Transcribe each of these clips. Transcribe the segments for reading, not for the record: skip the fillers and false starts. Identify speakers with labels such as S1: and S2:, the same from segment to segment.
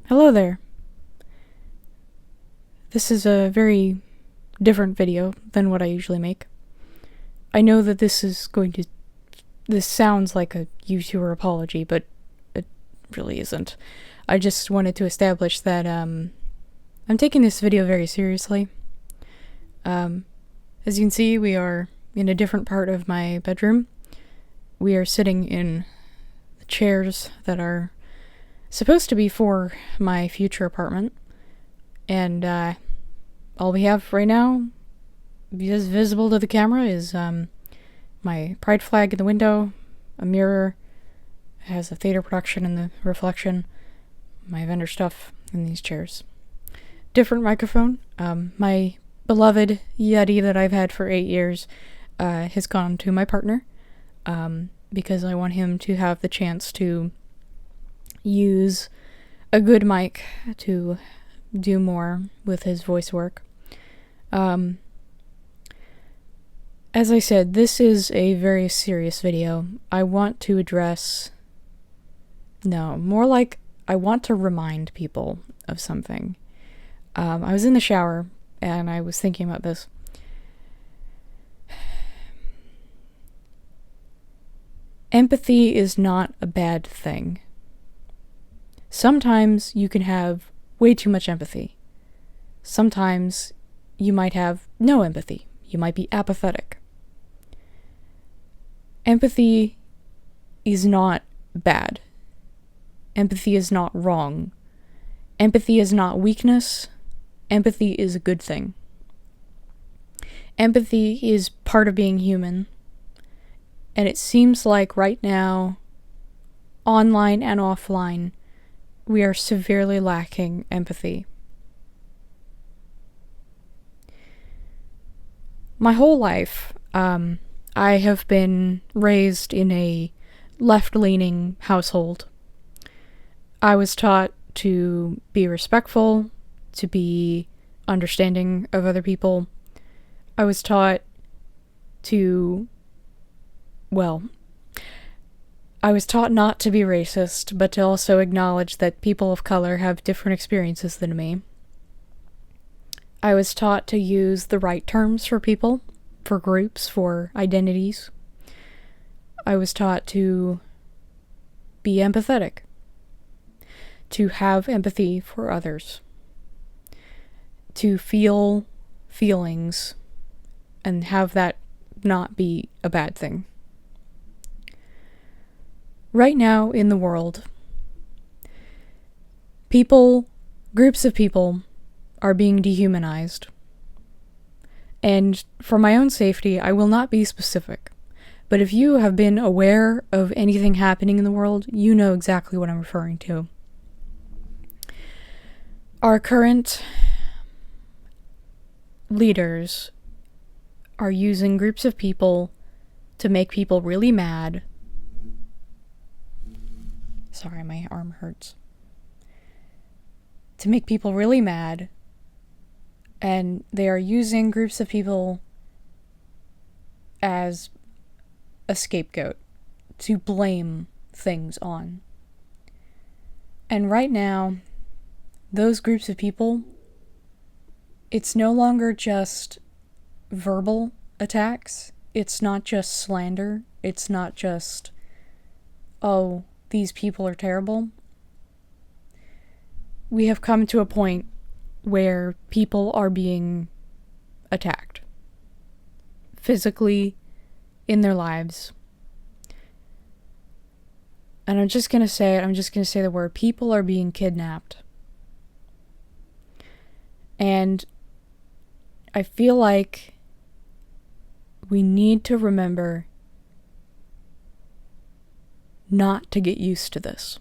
S1: Hello there. This is a very different video than what I usually make. I know that this sounds like a YouTuber apology, but it really isn't. I just wanted to establish that I'm taking this video very seriously. As you can see, we are in a different part of my bedroom. We are sitting in the chairs that are supposed to be for my future apartment. And all we have right now, visible to the camera, is my pride flag in the window, a mirror, it has a theater production in the reflection, my vendor stuff in these chairs. Different microphone. My beloved Yeti that I've had for 8 years has gone to my partner because I want him to have the chance to use a good mic to do more with his voice work. As I said, this is a very serious video. I want to I want to remind people of something. I was in the shower and I was thinking about this. Empathy is not a bad thing. Sometimes you can have way too much empathy. Sometimes you might have no empathy. You might be apathetic. Empathy is not bad. Empathy is not wrong. Empathy is not weakness. Empathy is a good thing. Empathy is part of being human. And it seems like right now, online and offline, we are severely lacking empathy. My whole life, I have been raised in a left-leaning household. I was taught to be respectful, to be understanding of other people. I was taught not to be racist, but to also acknowledge that people of color have different experiences than me. I was taught to use the right terms for people, for groups, for identities. I was taught to be empathetic, to have empathy for others, to feel feelings and have that not be a bad thing. Right now in the world, groups of people are being dehumanized. And for my own safety, I will not be specific. But if you have been aware of anything happening in the world, you know exactly what I'm referring to. Our current leaders are using groups of people to make people really mad. Sorry, my arm hurts. To make people really mad. And they are using groups of people as a scapegoat to blame things on. And right now, those groups of people, it's no longer just verbal attacks. It's not just slander. It's not just, oh, these people are terrible. We have come to a point where people are being attacked. Physically, in their lives. And I'm just gonna say the word, people are being kidnapped. And I feel like we need to remember not to get used to this.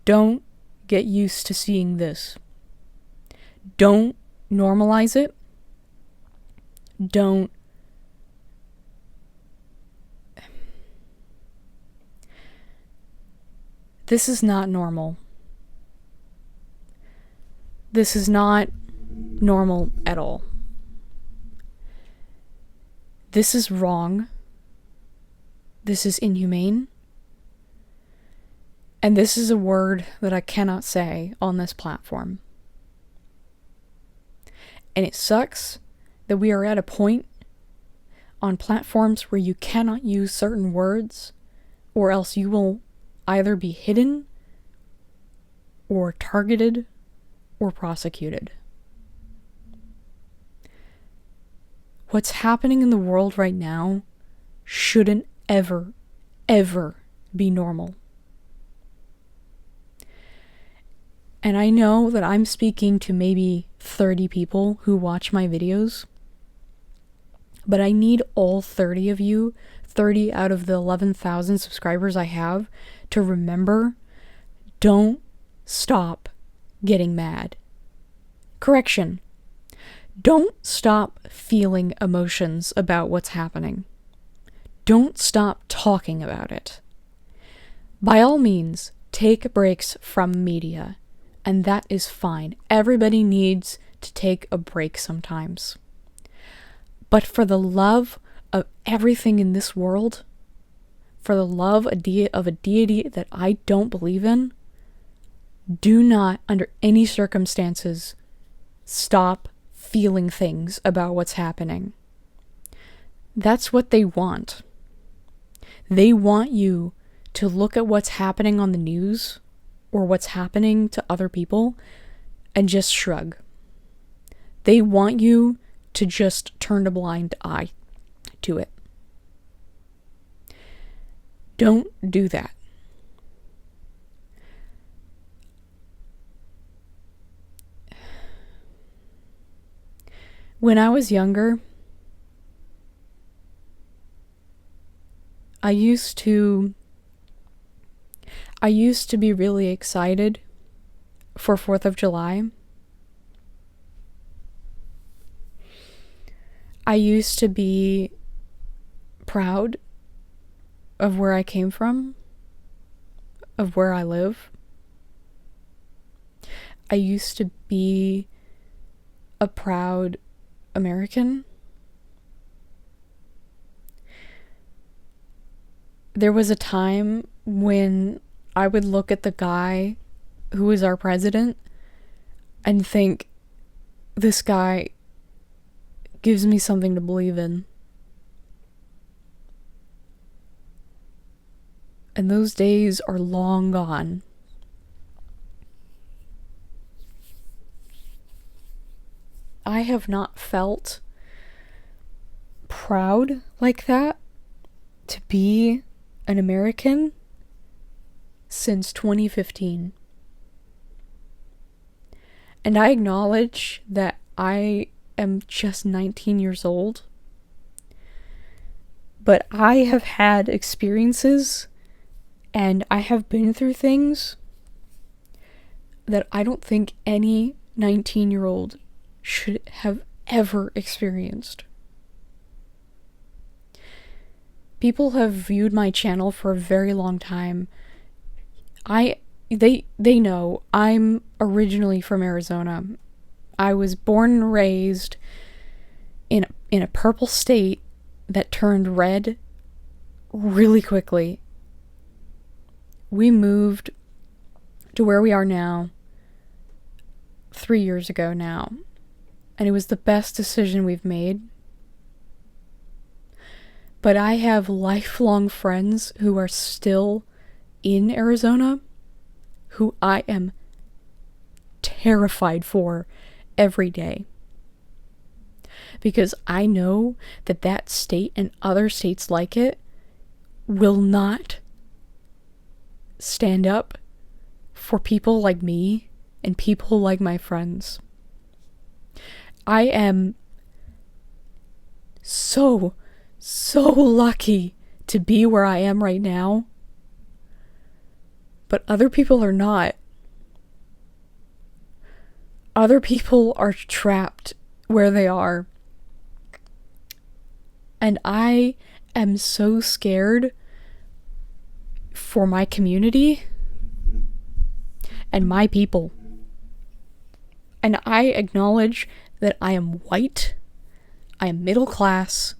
S1: Don't get used to seeing this. Don't normalize it. This is not normal. This is not normal at all. This is wrong. This is inhumane. And this is a word that I cannot say on this platform. And it sucks that we are at a point on platforms where you cannot use certain words, or else you will either be hidden or targeted or prosecuted. What's happening in the world right now shouldn't ever, ever be normal. And I know that I'm speaking to maybe 30 people who watch my videos, but I need all 30 of you, 30 out of the 11,000 subscribers I have, to remember, don't stop getting mad. Correction. Don't stop feeling emotions about what's happening. Don't stop talking about it. By all means, take breaks from media, and that is fine. Everybody needs to take a break sometimes. But for the love of everything in this world, for the love of a deity that I don't believe in, do not, under any circumstances, stop feeling things about what's happening. That's what they want. They want you to look at what's happening on the news or what's happening to other people and just shrug. They want you to just turn a blind eye to it. Don't do that. When I was younger, I used to be really excited for 4th of July. I used to be proud of where I came from, of where I live. I used to be a proud American. There was a time when I would look at the guy who was our president and think, this guy gives me something to believe in. And those days are long gone. I have not felt proud like that to be an American since 2015. And I acknowledge that I am just 19 years old, but I have had experiences and I have been through things that I don't think any 19-year-old should have ever experienced. People have viewed my channel for a very long time. They know I'm originally from Arizona. I was born and raised in a purple state that turned red really quickly. We moved to where we are now 3 years ago now. And it was the best decision we've made. But I have lifelong friends who are still in Arizona, who I am terrified for every day. Because I know that that state and other states like it will not stand up for people like me and people like my friends. I am so lucky to be where I am right now, but other people are not. Other people are trapped where they are. And I am so scared for my community and my people. And I acknowledge that I am white, I am middle class,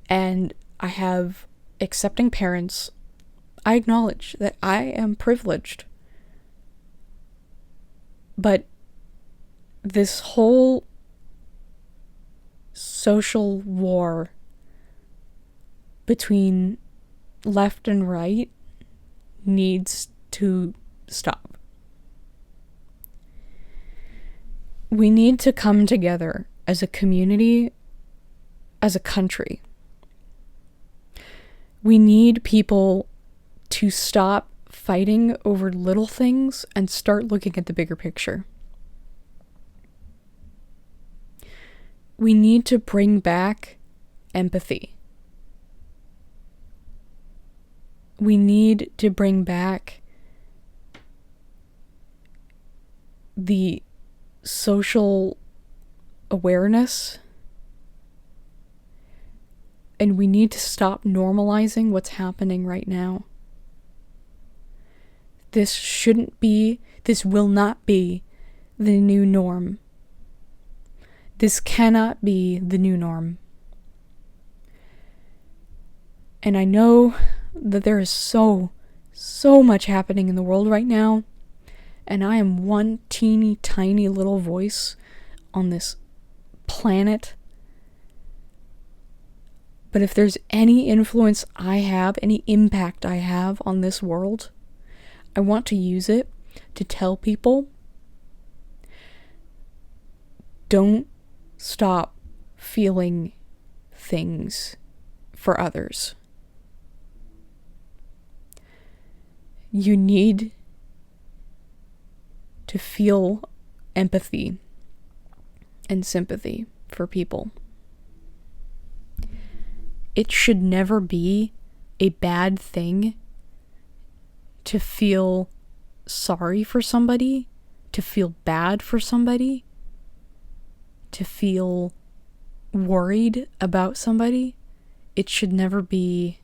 S1: and I have accepting parents, I acknowledge that I am privileged. But this whole social war between left and right needs to stop. We need to come together as a community, as a country. We need people to stop fighting over little things and start looking at the bigger picture. We need to bring back empathy. We need to bring back the social awareness, and we need to stop normalizing what's happening right now. This will not be the new norm. This cannot be the new norm. And I know that there is so much happening in the world right now, and I am one teeny tiny little voice on this planet. But if there's any influence I have, any impact I have on this world, I want to use it to tell people, don't stop feeling things for others. You need to feel empathy and sympathy for people. It should never be a bad thing to feel sorry for somebody, to feel bad for somebody, to feel worried about somebody. It should never be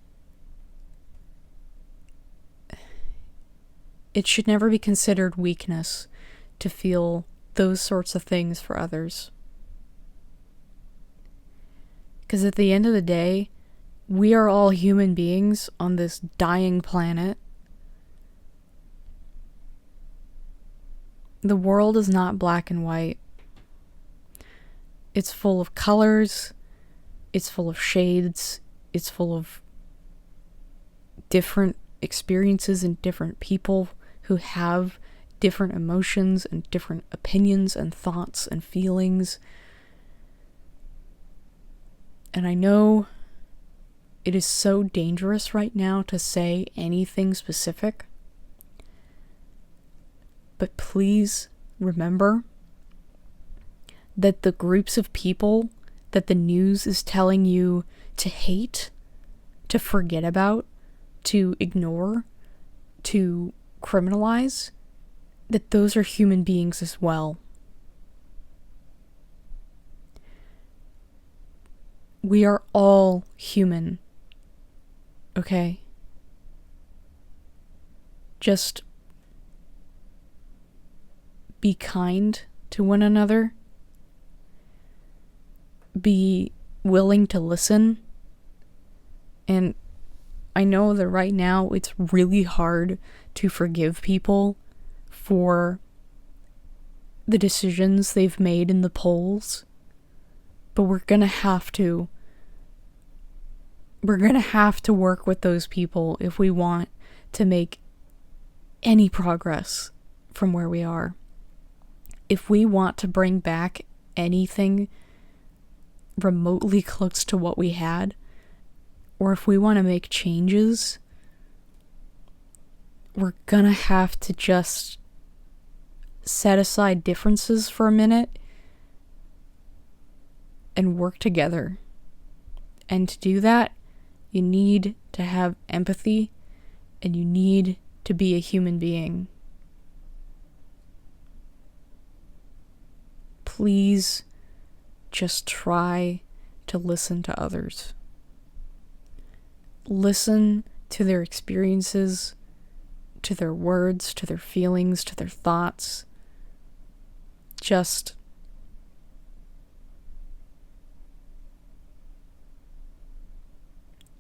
S1: considered weakness to feel those sorts of things for others. Because at the end of the day, we are all human beings on this dying planet. The world is not black and white. It's full of colors, it's full of shades, it's full of different experiences and different people who have different emotions and different opinions and thoughts and feelings. And I know it is so dangerous right now to say anything specific, but please remember that the groups of people that the news is telling you to hate, to forget about, to ignore, to criminalize, that those are human beings as well. We are all human, okay? Just be kind to one another. Be willing to listen. And I know that right now it's really hard to forgive people for the decisions they've made in the polls, but we're gonna have to work with those people if we want to make any progress from where we are. If we want to bring back anything remotely close to what we had, or if we want to make changes, we're gonna have to just set aside differences for a minute and work together. And to do that, you need to have empathy and you need to be a human being. Please just try to listen to others. Listen to their experiences, to their words, to their feelings, to their thoughts. Just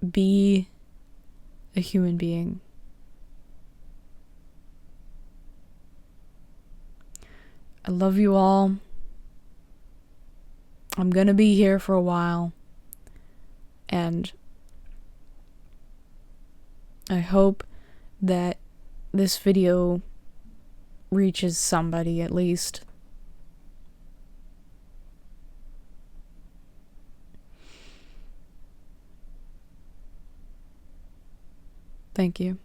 S1: be a human being. I love you all. I'm gonna be here for a while. And I hope that this video reaches somebody at least. Thank you.